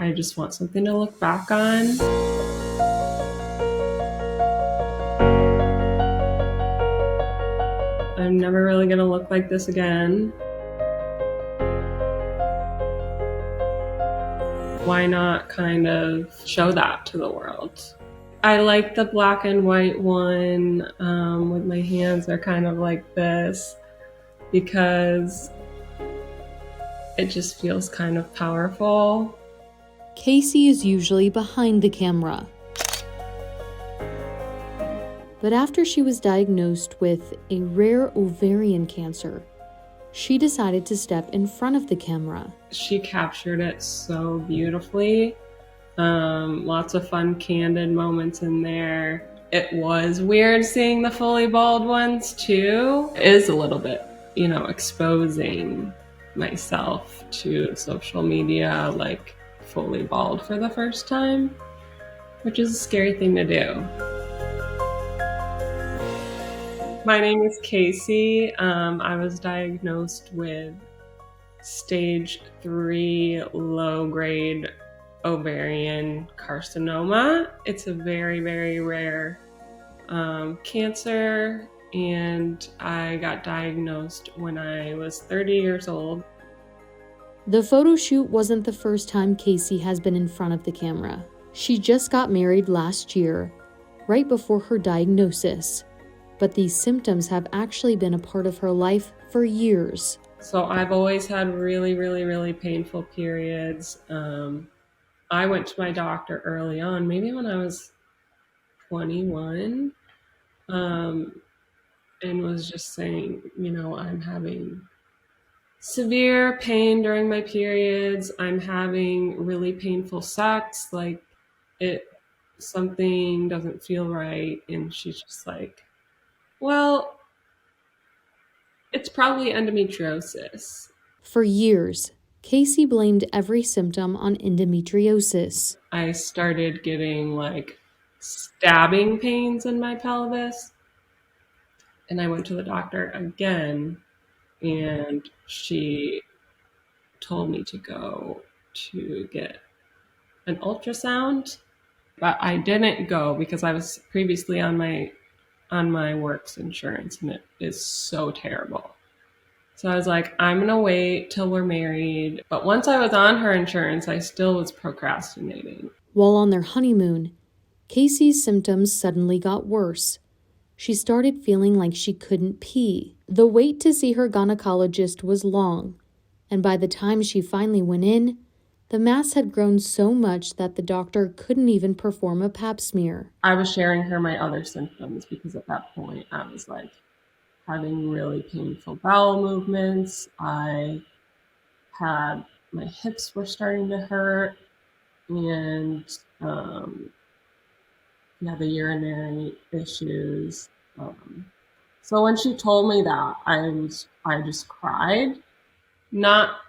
I just want something to look back on. I'm never really going to look like this again. Why not kind of show that to the world? I like the black and white one with my hands. They're kind of like this because it just feels kind of powerful. Kacie is usually behind the camera. But after she was diagnosed with a rare ovarian cancer, she decided to step in front of the camera. She captured it so beautifully. Lots of fun, candid moments in there. It was weird seeing the fully bald ones too. It is a little bit, exposing myself to social media, like fully bald for the first time, which is a scary thing to do. My name is Kacie. I was diagnosed with stage 3 low-grade ovarian carcinoma. It's a very, very rare cancer, and I got diagnosed when I was 30 years old. The photo shoot wasn't the first time Kacie has been in front of the camera. She just got married last year, right before her diagnosis. But these symptoms have actually been a part of her life for years. So I've always had really, really, really painful periods. I went to my doctor early on, maybe when I was 21, and was just saying, I'm having severe pain during my periods. I'm having really painful sex. Like something doesn't feel right. And she's just like, well, it's probably endometriosis. For years, Kacie blamed every symptom on endometriosis. I started getting like stabbing pains in my pelvis. And I went to the doctor again, and she told me to go to get an ultrasound. But I didn't go because I was previously on my work's insurance, and it is so terrible. So I was like, I'm gonna wait till we're married. But once I was on her insurance, I still was procrastinating. While on their honeymoon, Kacie's symptoms suddenly got worse. She started feeling like she couldn't pee. The wait to see her gynecologist was long, and by the time she finally went in, the mass had grown so much that the doctor couldn't even perform a pap smear. I was sharing her my other symptoms because at that point I was like having really painful bowel movements. My hips were starting to hurt, and the urinary issues. So when she told me that, I just cried. Not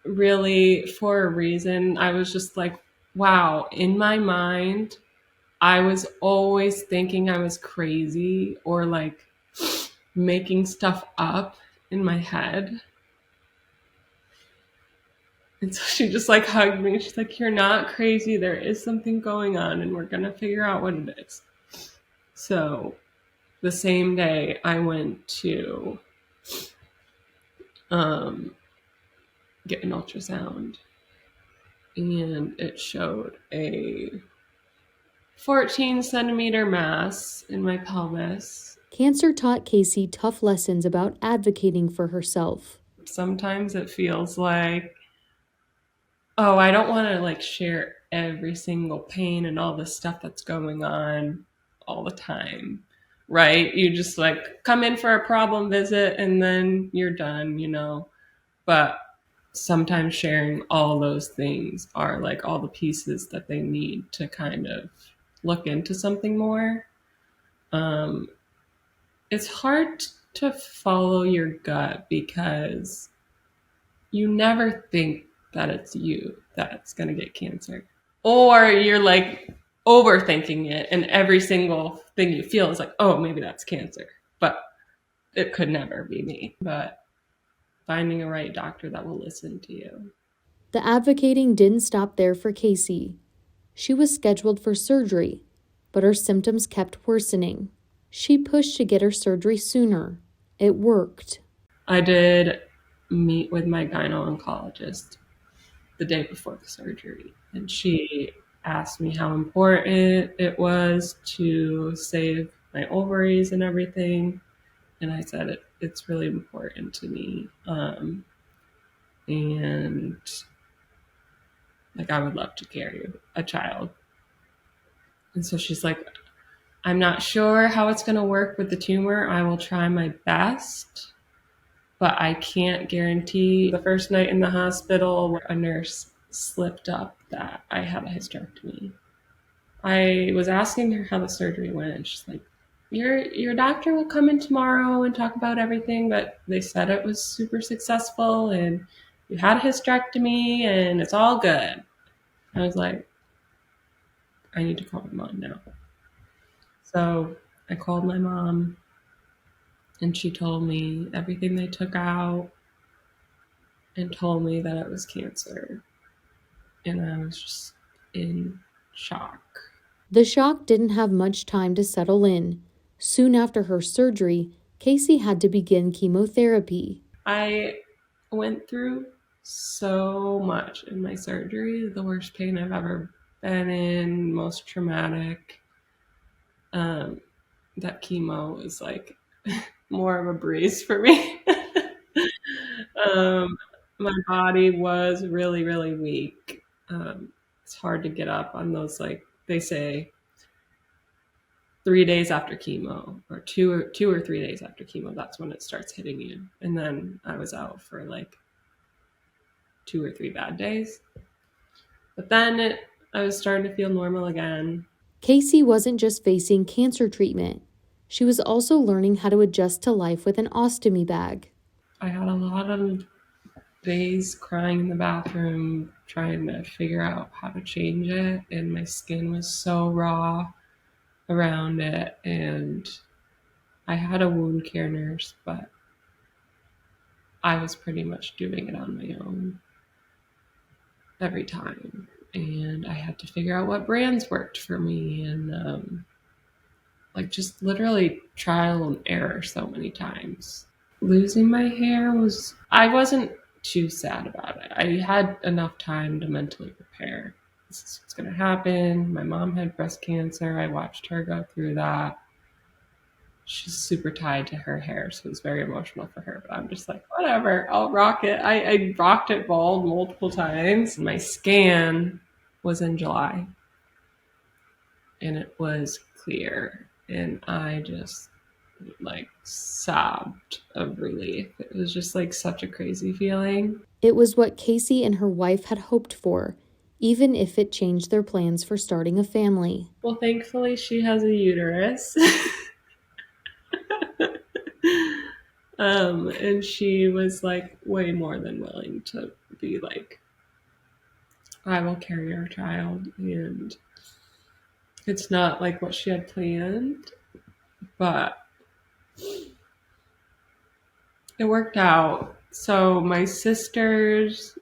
really for a reason. I was just like, wow, in my mind, I was always thinking I was crazy or like making stuff up in my head. And so she just like hugged me. She's like, you're not crazy. There is something going on, and we're going to figure out what it is. So the same day I went to get an ultrasound, and it showed a 14 centimeter mass in my pelvis. Cancer taught Kacie tough lessons about advocating for herself. Sometimes it feels like, oh, I don't want to like share every single pain and all the stuff that's going on all the time, right? You just like come in for a problem visit and then you're done, But sometimes sharing all those things are like all the pieces that they need to kind of look into something more. It's hard to follow your gut because you never think that it's you that's going to get cancer. Or you're like overthinking it, and every single thing you feel is like, oh, maybe that's cancer. But it could never be me. But finding a right doctor that will listen to you. The advocating didn't stop there for Kacie. She was scheduled for surgery, but her symptoms kept worsening. She pushed to get her surgery sooner. It worked. I did meet with my gyno-oncologist the day before the surgery, and she asked me how important it was to save my ovaries and everything. And I said it's really important to me. And like, I would love to carry a child. And so she's like, I'm not sure how it's going to work with the tumor. I will try my best, but I can't guarantee. The first night in the hospital, a nurse slipped up that I had a hysterectomy. I was asking her how the surgery went, and she's like, your doctor will come in tomorrow and talk about everything, but they said it was super successful and you had a hysterectomy and it's all good. I was like, I need to call my mom now. So I called my mom, and she told me everything they took out and told me that it was cancer. And I was just in shock. The shock didn't have much time to settle in. Soon after her surgery, Kacie had to begin chemotherapy. I went through so much in my surgery, the worst pain I've ever been in, most traumatic. That chemo was like more of a breeze for me. My body was really, really weak. It's hard to get up on those, like they say, 3 days after chemo, or two or 3 days after chemo. That's when it starts hitting you. And then I was out for like 2 or 3 bad days. But then I was starting to feel normal again. Kacie wasn't just facing cancer treatment. She was also learning how to adjust to life with an ostomy bag. I had a lot of days crying in the bathroom, trying to figure out how to change it. And my skin was so raw around it. And I had a wound care nurse, but I was pretty much doing it on my own every time. And I had to figure out what brands worked for me, and like just literally trial and error so many times. Losing my hair I wasn't too sad about it. I had enough time to mentally prepare. This is what's going to happen. My mom had breast cancer. I watched her go through that. She's super tied to her hair, so it was very emotional for her. But I'm just like, whatever, I'll rock it. I rocked it bald multiple times. My scan was in July, and it was clear, and I just like sobbed of relief. It was just like such a crazy feeling. It was what Kacie and her wife had hoped for, even if it changed their plans for starting a family. Well, thankfully, she has a uterus. And she was like way more than willing to be like, I will carry our child. And it's not like what she had planned, but it worked out. So my sister's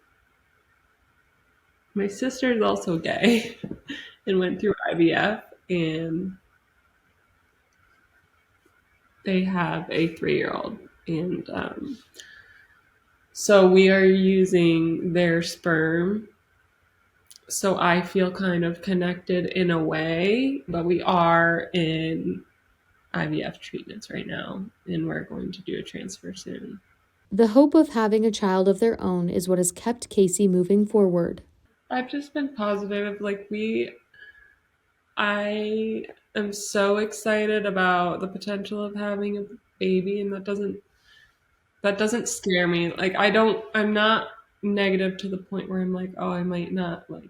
also gay and went through IVF, and they have a 3-year-old. And so we are using their sperm. So I feel kind of connected in a way, but we are in IVF treatments right now, and we're going to do a transfer soon. The hope of having a child of their own is what has kept Kacie moving forward. I've just been positive. I am so excited about the potential of having a baby, and that doesn't scare me. Like, I'm not negative to the point where I'm like, oh, I might not like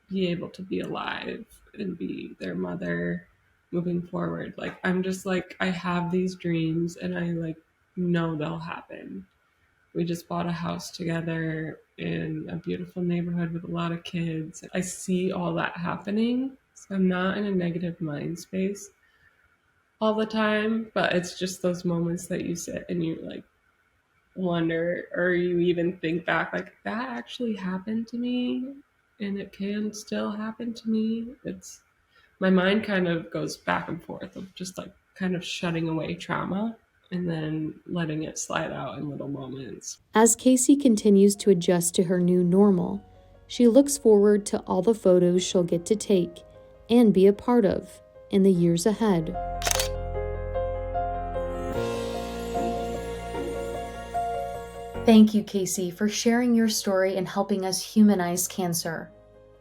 be able to be alive and be their mother moving forward. Like, I'm just like, I have these dreams, and I like know they'll happen. We just bought a house together in a beautiful neighborhood with a lot of kids. I see all that happening. So I'm not in a negative mind space all the time, but it's just those moments that you sit and you like wonder, or you even think back, like, that actually happened to me and it can still happen to me. It's my mind kind of goes back and forth of just like kind of shutting away trauma and then letting it slide out in little moments. As Kacie continues to adjust to her new normal, she looks forward to all the photos she'll get to take and be a part of in the years ahead. Thank you, Kacie, for sharing your story and helping us humanize cancer.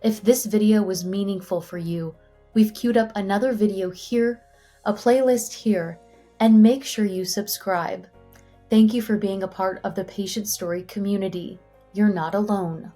If this video was meaningful for you, we've queued up another video here, a playlist here, and make sure you subscribe. Thank you for being a part of the Patient Story community. You're not alone.